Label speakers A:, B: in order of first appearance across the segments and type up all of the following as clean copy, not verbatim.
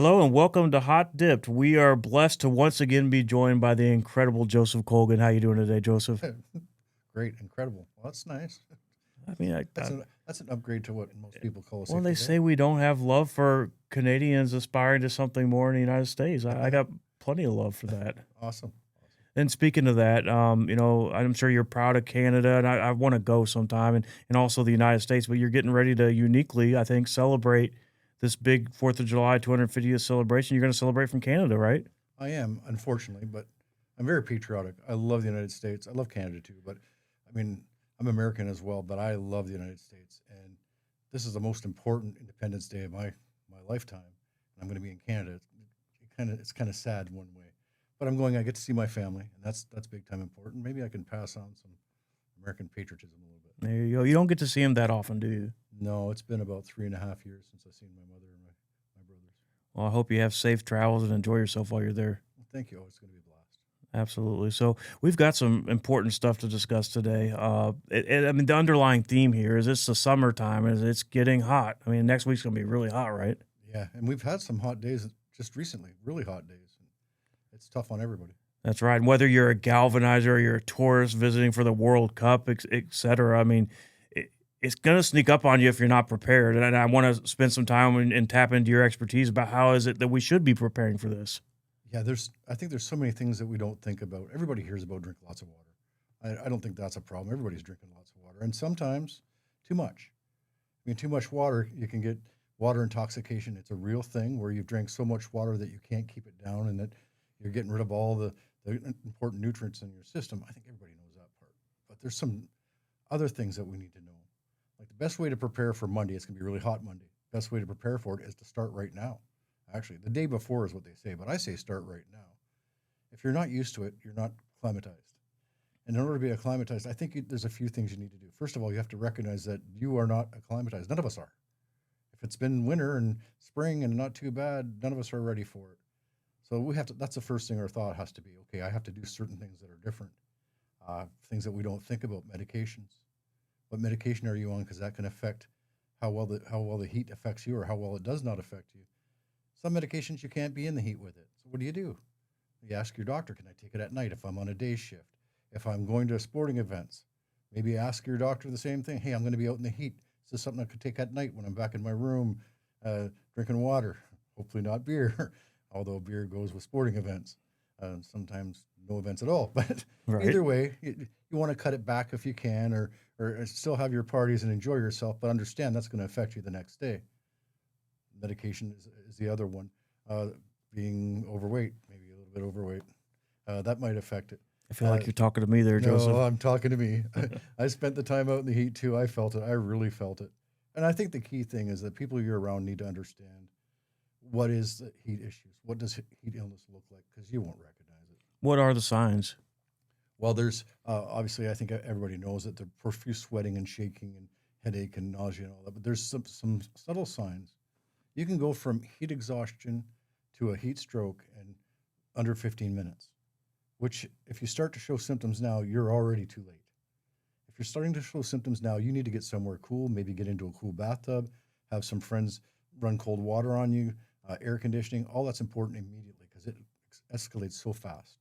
A: Hello and welcome to Hot Dipped. We are blessed to once again be joined by the incredible Joseph Colgan. How you doing today, Joseph?
B: Great, incredible. Well, that's nice.
A: I mean,
B: That's an upgrade to what most people call a
A: well,
B: safety
A: they
B: valve.
A: say we don't have love for Canadians aspiring to something more in the United States. I got plenty of love for that.
B: Awesome.
A: And speaking of that, I'm sure you're proud of Canada, and I want to go sometime, and also the United States. But you're getting ready to uniquely, I think, celebrate this big Fourth of July 250th celebration. You're going to celebrate from Canada, right?
B: I am, unfortunately, but I'm very patriotic. I love the United States. I love Canada too, but I mean, I'm American as well, but I love the United States, and this is the most important Independence Day of my lifetime. And I'm going to be in Canada. It's kind of sad one way, but I'm going. I get to see my family, and that's big time important. Maybe I can pass on some American patriotism a little bit.
A: There you go. You don't get to see him that often, do you?
B: No, it's been about 3.5 years since I've seen my mother and my brothers.
A: Well, I hope you have safe travels and enjoy yourself while you're there.
B: Well, thank you. Oh, it's going to be a blast.
A: Absolutely. So we've got some important stuff to discuss today. I mean, the underlying theme here is it's the summertime, and it's getting hot. I mean, next week's gonna be really hot, right?
B: Yeah, and we've had some hot days just recently, really hot days. And it's tough on everybody.
A: That's right. And whether you're a galvanizer or you're a tourist visiting for the World Cup, et cetera, I mean, it's going to sneak up on you if you're not prepared. And I want to spend some time and tap into your expertise about how is it that we should be preparing for this.
B: Yeah, I think there's so many things that we don't think about. Everybody hears about drinking lots of water. I don't think that's a problem. Everybody's drinking lots of water, and sometimes too much. I mean, too much water, you can get water intoxication. It's a real thing where you've drank so much water that you can't keep it down, and that you're getting rid of all the important nutrients in your system. I think everybody knows that part. But there's some other things that we need to know. Like the best way to prepare for Monday, it's going to be really hot Monday. Best way to prepare for it is to start right now. Actually, the day before is what they say, but I say start right now. If you're not used to it, you're not acclimatized. And in order to be acclimatized, I think there's a few things you need to do. First of all, you have to recognize that you are not acclimatized. None of us are. If it's been winter and spring and not too bad, none of us are ready for it. So we have to. That's the first thing our thought has to be. Okay, I have to do certain things that are different, things that we don't think about. Medications. What medication are you on? Because that can affect how well the heat affects you, or how well it does not affect you. Some medications you can't be in the heat with it. So what do? You ask your doctor, can I take it at night if I'm on a day shift? If I'm going to sporting events, maybe ask your doctor the same thing. Hey, I'm going to be out in the heat. Is this something I could take at night when I'm back in my room drinking water? Hopefully not beer, although beer goes with sporting events. Sometimes no events at all. But
A: Right.
B: either way, you want to cut it back if you can, or still have your parties and enjoy yourself, but understand that's going to affect you the next day. Medication is the other one. Uh, Being overweight, maybe a little bit overweight, that might affect it.
A: I feel
B: Uh,
A: like you're talking to me there,
B: no,
A: Joseph.
B: I'm talking to me. I spent the time out in the heat too. I felt it. I really felt it. And I think the key thing is that people you're around need to understand what is the heat issues. What does heat illness look like? Because you won't recognize it.
A: What are the signs?
B: Well, there's obviously, I think everybody knows that the profuse sweating and shaking and headache and nausea and all that. But there's some subtle signs. You can go from heat exhaustion to a heat stroke in under 15 minutes, which, if you start to show symptoms now, you're already too late. If you're starting to show symptoms now, you need to get somewhere cool, maybe get into a cool bathtub, have some friends run cold water on you, air conditioning. All that's important immediately because it escalates so fast.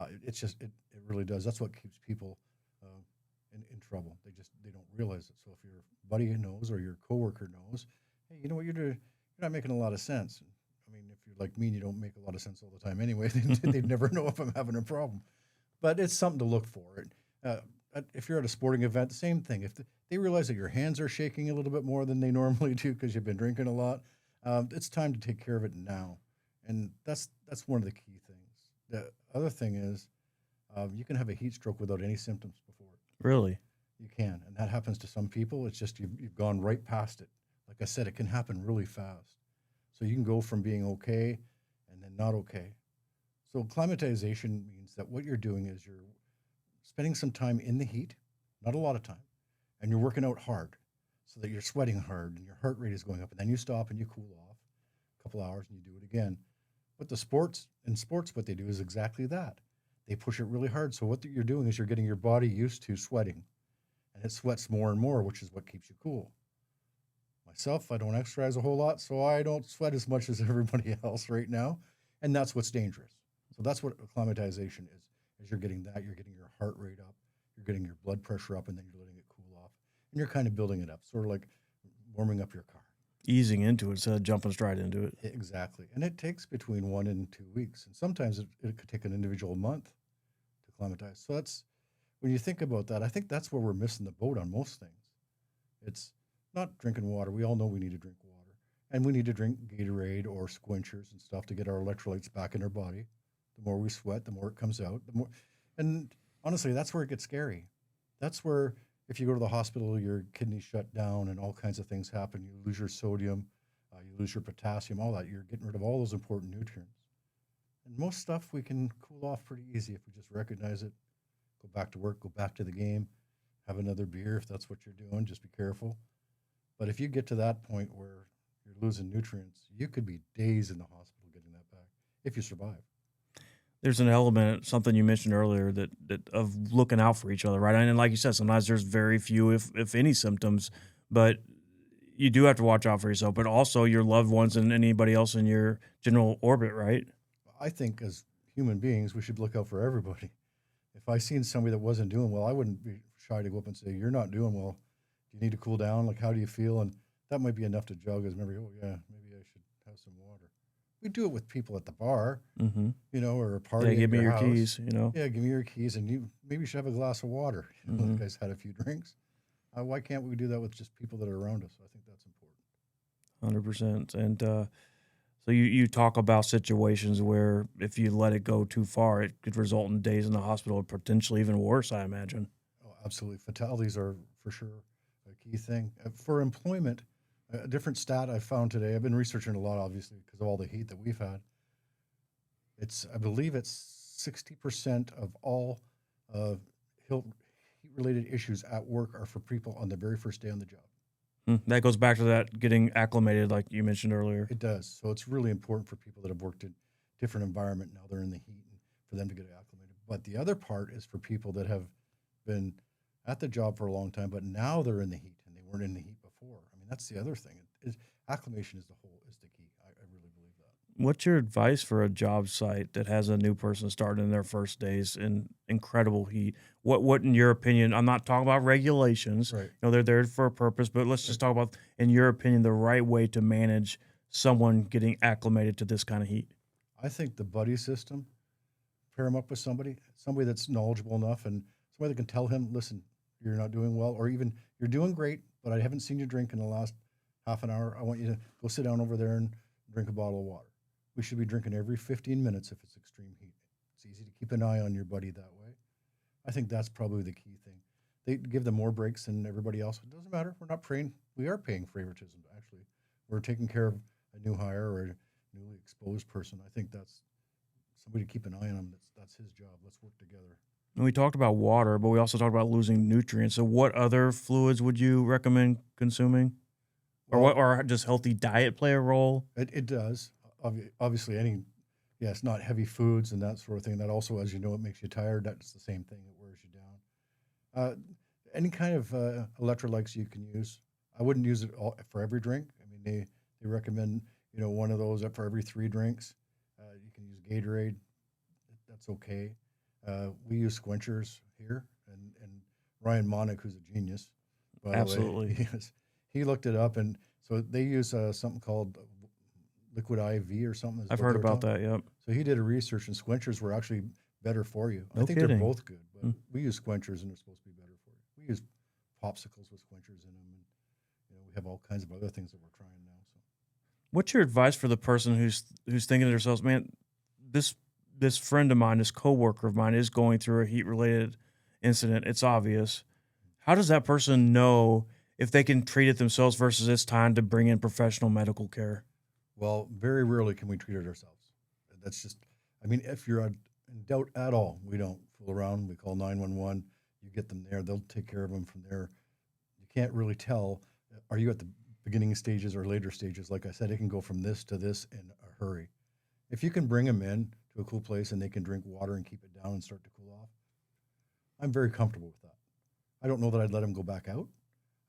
B: It really does. That's what keeps people uh, in trouble. They don't realize it. So if your buddy knows or your coworker knows, hey, you know what you're doing? You're not making a lot of sense. I mean, if you're like me and you don't make a lot of sense all the time anyway, they'd never know if I'm having a problem. But it's something to look for. If you're at a sporting event, same thing. If they realize that your hands are shaking a little bit more than they normally do because you've been drinking a lot, it's time to take care of it now. And that's one of the key things. The other thing is you can have a heat stroke without any symptoms before it.
A: Really?
B: You can, and that happens to some people. It's just you've gone right past it. Like I said, it can happen really fast. So you can go from being okay and then not okay. So climatization means that what you're doing is you're spending some time in the heat, not a lot of time, and you're working out hard so that you're sweating hard and your heart rate is going up, and then you stop and you cool off a couple hours and you do it again. But in sports, what they do is exactly that. They push it really hard. So what you're doing is you're getting your body used to sweating, and it sweats more and more, which is what keeps you cool. My Myself, I don't exercise a whole lot, so I don't sweat as much as everybody else right now, and that's what's dangerous. So that's what acclimatization is you're getting that, you're getting your heart rate up, you're getting your blood pressure up, and then you're letting it cool off, and you're kind of building it up, sort of like warming up your car.
A: Easing into it instead of jumping straight into it.
B: Exactly, and it takes between 1 and 2 weeks, and sometimes it could take an individual month to acclimatize. So that's when you think about that, I think that's where we're missing the boat on most things. It's not drinking water. We all know we need to drink water. And we need to drink Gatorade or Squinchers and stuff to get our electrolytes back in our body. The more we sweat, the more it comes out. The more, and honestly, that's where it gets scary. That's where if you go to the hospital, your kidneys shut down and all kinds of things happen. You lose your sodium, you lose your potassium, all that. You're getting rid of all those important nutrients. And most stuff we can cool off pretty easy if we just recognize it, go back to work, go back to the game, have another beer if that's what you're doing. Just be careful. But if you get to that point where you're losing nutrients, you could be days in the hospital getting that back if you survive.
A: There's an element, something you mentioned earlier, that of looking out for each other, right? And like you said, sometimes there's very few, if any, symptoms, but you do have to watch out for yourself, but also your loved ones and anybody else in your general orbit, right?
B: I think as human beings, we should look out for everybody. If I seen somebody that wasn't doing well, I wouldn't be shy to go up and say, "You're not doing well. Do you need to cool down? Like, how do you feel?" And that might be enough to jog as memory. Oh yeah, maybe I should have some water. We do it with people at the bar,
A: Mm-hmm.
B: or a
A: Yeah,
B: party at
A: give me
B: your
A: your
B: house.
A: keys.
B: Yeah, give me your keys, and you maybe should have a glass of water.
A: Mm-hmm.
B: The guy's had a few drinks. Why can't we do that with just people that are around us? I think that's important.
A: 100%. And so you talk about situations where if you let it go too far, it could result in days in the hospital, or potentially even worse, I imagine.
B: Oh, absolutely. Fatalities are for sure a key thing. For employment, a different stat I found today, I've been researching a lot, obviously, because of all the heat that we've had. I believe it's 60% of all uh, heat related issues at work are for people on the very first day on the job.
A: That goes back to that getting acclimated, like you mentioned earlier.
B: It does. So it's really important for people that have worked in different environment. Now they're in the heat and for them to get acclimated. But the other part is for people that have been at the job for a long time, but now they're in the heat and they weren't in the heat before. I mean, that's the other thing. Acclimation is the key. I really believe that.
A: What's your advice for a job site that has a new person starting in their first days in incredible heat? What in your opinion, I'm not talking about regulations.
B: Right.
A: They're there for a purpose, but let's just talk about, in your opinion, the right way to manage someone getting acclimated to this kind of heat.
B: I think the buddy system, pair him up with somebody that's knowledgeable enough and somebody that can tell him, listen, you're not doing well, or even you're doing great, but I haven't seen you drink in the last half an hour. I want you to go sit down over there and drink a bottle of water. We should be drinking every 15 minutes if it's extreme heat. It's easy to keep an eye on your buddy that way. I think that's probably the key thing. They give them more breaks than everybody else. It doesn't matter. We're not praying. We are paying favoritism, actually. We're taking care of a new hire or a newly exposed person. I think that's somebody to keep an eye on him. That's his job. Let's work together.
A: And we talked about water, but we also talked about losing nutrients. So what other fluids would you recommend consuming?
B: Well,
A: Or does healthy diet play a role?
B: it does. Obviously, it's not heavy foods and that sort of thing. That also, as you know, it makes you tired. That's the same thing. It wears you down. Any kind of electrolytes you can use. I wouldn't use it all for every drink. I mean, they recommend one of those for every 3 drinks. You can use Gatorade. That's okay. We use Squinchers here, and Ryan Monnig, who's a genius, by the way,
A: Absolutely.
B: he looked it up, and so they use something called liquid IV or something. Is
A: I've
B: what
A: heard
B: they were
A: about
B: telling.
A: that. Yep.
B: So he did a research, and Squinchers were actually better for you. I
A: No
B: think they're
A: kidding.
B: both good, but
A: Hmm.
B: we use Squinchers, and they're supposed to be better for you. We use popsicles with Squinchers in them, and we have all kinds of other things that we're trying now. So
A: What's your advice for the person who's thinking to themselves, man, this this friend of mine, this coworker of mine, is going through a heat related incident. It's obvious. How does that person know if they can treat it themselves versus it's time to bring in professional medical care?
B: well, very rarely can we treat it ourselves. That's just, I mean, if you're in doubt at all, we don't fool around. We call 911. You get them there. They'll take care of them from there. You can't really tell. Are you at the beginning stages or later stages? Like I said, it can go from this to this in a hurry. If you can bring them in to a cool place and they can drink water and keep it down and start to cool off, I'm very comfortable with that. I don't know that I'd let them go back out.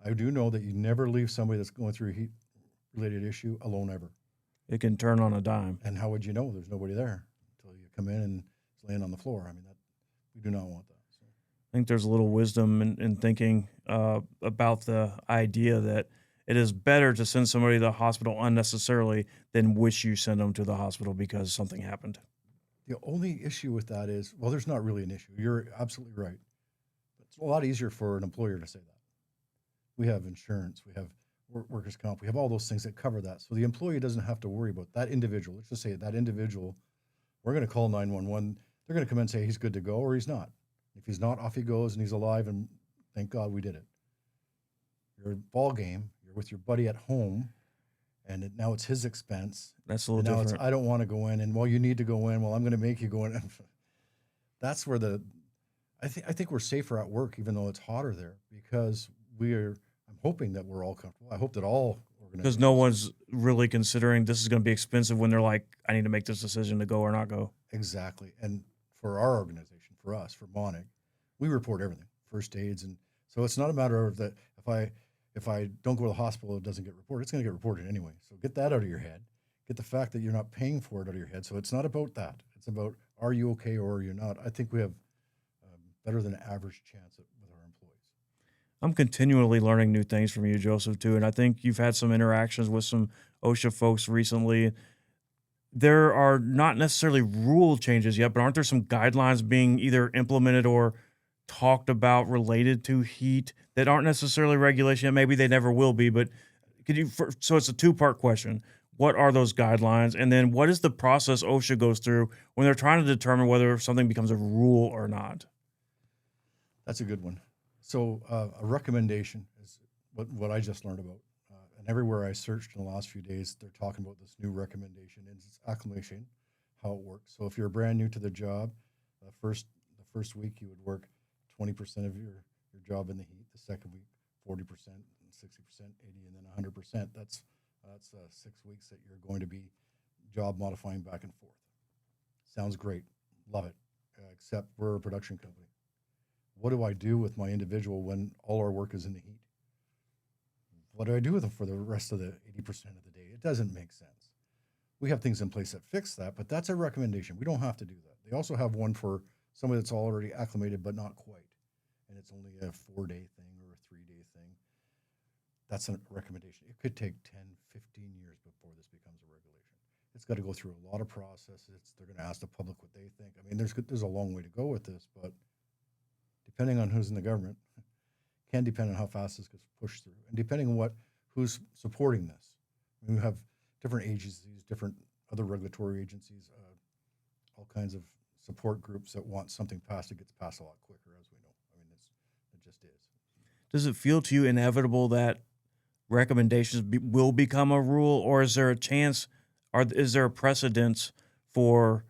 B: I do know that you never leave somebody that's going through a heat-related issue alone ever.
A: It can turn on a dime.
B: And how would you know? There's nobody there until you come in and it's laying on the floor. I mean, that we do not want that. So.
A: I think there's a little wisdom in thinking about the idea that it is better to send somebody to the hospital unnecessarily than wish you send them to the hospital because something happened.
B: The only issue with that is, well, there's not really an issue. You're absolutely right. But it's a lot easier for an employer to say that. We have insurance, we have workers' comp, we have all those things that cover that. So the employee doesn't have to worry about that individual. Let's just say that individual, we're going to call 911. They're going to come in and say he's good to go or he's not. If he's not, off he goes and he's alive, and thank God we did it. You're at a ball game, you're with your buddy at home, and now it's his expense.
A: That's a little
B: And now
A: different.
B: it's, I don't want to go in, and well, you need to go in. Well, I'm going to make you go in. That's where I think we're safer at work, even though it's hotter there, because I'm hoping that we're all comfortable. I hope that all
A: Because no
B: organizations.
A: one's really considering this is going to be expensive when they're like, I need to make this decision to go or not go.
B: Exactly. And for our organization, for us, for Monnig, we report everything, first aids, and so it's not a matter of that if I don't go to the hospital, it doesn't get reported. It's going to get reported anyway. So get that out of your head. Get the fact that you're not paying for it out of your head. So it's not about that. It's about, are you okay or are you not? I think we have better than average chance with our employees.
A: I'm continually learning new things from you, Joseph, too. And I think you've had some interactions with some OSHA folks recently. There are not necessarily rule changes yet, but aren't there some guidelines being either implemented or talked about related to heat that aren't necessarily regulation yet? Maybe they never will be, but so it's a two-part question. What are those guidelines? And then what is the process OSHA goes through when they're trying to determine whether something becomes a rule or not?
B: That's a good one. So a recommendation is what I just learned about. And everywhere I searched in the last few days, they're talking about this new recommendation, and it's acclimation, how it works. So if you're brand new to the job, the first week you would work 20% of your job in the heat. The second week, 40%, 60%, 80, and then 100%. That's 6 weeks that you're going to be job modifying back and forth. Sounds great, love it. Except we're a production company. What do I do with my individual when all our work is in the heat? What do I do with them for the rest of the 80% of the day? It doesn't make sense. We have things in place that fix that, but that's a recommendation. We don't have to do that. They also have one for somebody that's already acclimated, but not quite. And it's only a 4-day thing or a 3-day thing. That's a recommendation. It could take 10, 15 years before this becomes a regulation. It's got to go through a lot of processes. They're going to ask the public what they think. I mean, there's a long way to go with this, but depending on who's in the government, can depend on how fast this gets pushed through, and depending on who's supporting this. I mean, we have different agencies, different other regulatory agencies, all kinds of support groups that want something passed. It gets passed a lot quicker, as we know. I mean, it just is.
A: Does it feel to you inevitable that recommendations will become a rule, or is there a chance, or is there a precedence for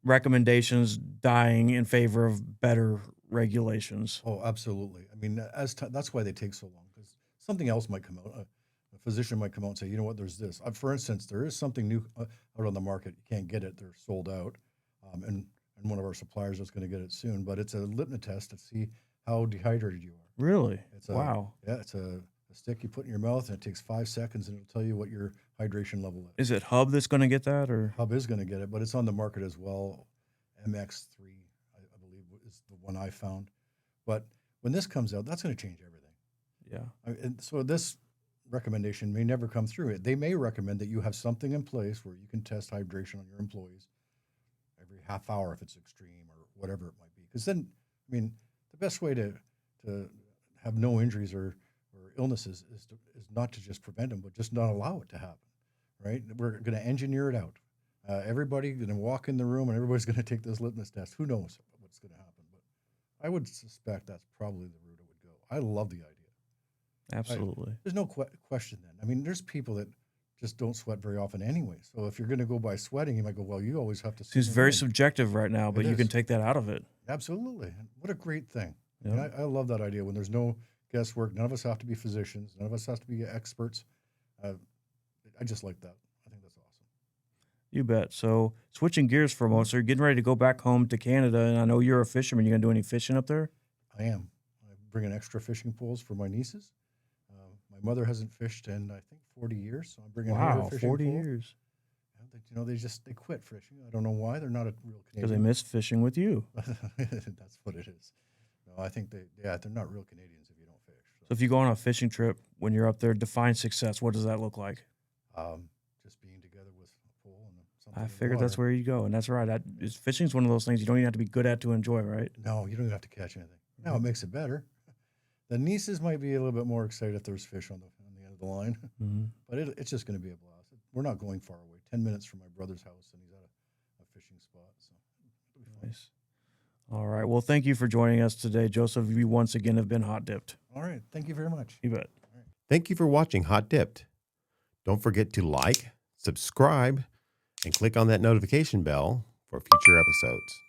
A: recommendations dying in favor of better regulations?
B: Oh, absolutely. I mean, that's why they take so long, because something else might come out. A physician might come out and say, you know what, there's this. For instance, there is something new out on the market. You can't get it; they're sold out. And one of our suppliers is going to get it soon. But it's a litmus test to see how dehydrated you are.
A: Really?
B: It's
A: Wow.
B: it's a stick you put in your mouth, and it takes 5 seconds, and it'll tell you what your hydration level is.
A: Is it Hub that's going to get that, or?
B: Hub is going to get it, but it's on the market as well. MX3, I believe, is the one I found. But when this comes out, that's going to change everything.
A: Yeah.
B: And so this recommendation may never come through. They may recommend that you have something in place where you can test hydration on your employees every half hour if it's extreme or whatever it might be. Because then, I mean, the best way to have no injuries or illnesses is not to just prevent them, but just not allow it to happen, right? We're going to engineer it out. Everybody going to walk in the room and everybody's going to take this litmus test. Who knows what's going to happen? But I would suspect that's probably the route it would go. I love the idea.
A: Absolutely.
B: There's no question then. I mean, there's people that just don't sweat very often anyway. So if you're going to go by sweating, you might go, well, you always have to.
A: It's very subjective right now, but
B: It
A: you can
B: is.
A: take that out of it.
B: Absolutely. What a great thing. I
A: Yep.
B: mean, I love that idea when there's no guesswork. None of us have to be physicians. None of us have to be experts. Uh, I just like that. I think that's awesome.
A: You bet. So switching gears for a moment, so you're getting ready to go back home to Canada, and I know you're a fisherman. You gonna do any fishing up there?
B: I am. I'm bringing extra fishing poles for my nieces. My mother hasn't fished in, I think, 40 years, so I'm bringing her
A: Wow,
B: fishing
A: 40
B: full.
A: years.
B: They quit fishing. I don't know why. They're not a real
A: Because they
B: Canadian.
A: miss fishing with you.
B: That's what it is. No, I think they're not real Canadians if you don't fish.
A: So if you go on a fishing trip, when you're up there, define success. What does that look like?
B: Just being together with a pole and something.
A: I
B: in
A: figured that's
B: water.
A: where you go, and that's right. Fishing's one of those things you don't even have to be good at to enjoy, right?
B: No, you don't even have to catch anything. Now it makes it better. The nieces might be a little bit more excited if there's fish on the end of the line,
A: Mm-hmm.
B: but it's just going to be a blast. We're not going far away. 10 minutes from my brother's house, and he's at a fishing spot. So it'll be fun.
A: Nice. All right. Well, thank you for joining us today, Joseph. You once again have been hot dipped.
B: All right. Thank you very much.
A: You bet.
C: Thank you for watching Hot Dipped. Don't forget to like, subscribe, and click on that notification bell for future episodes.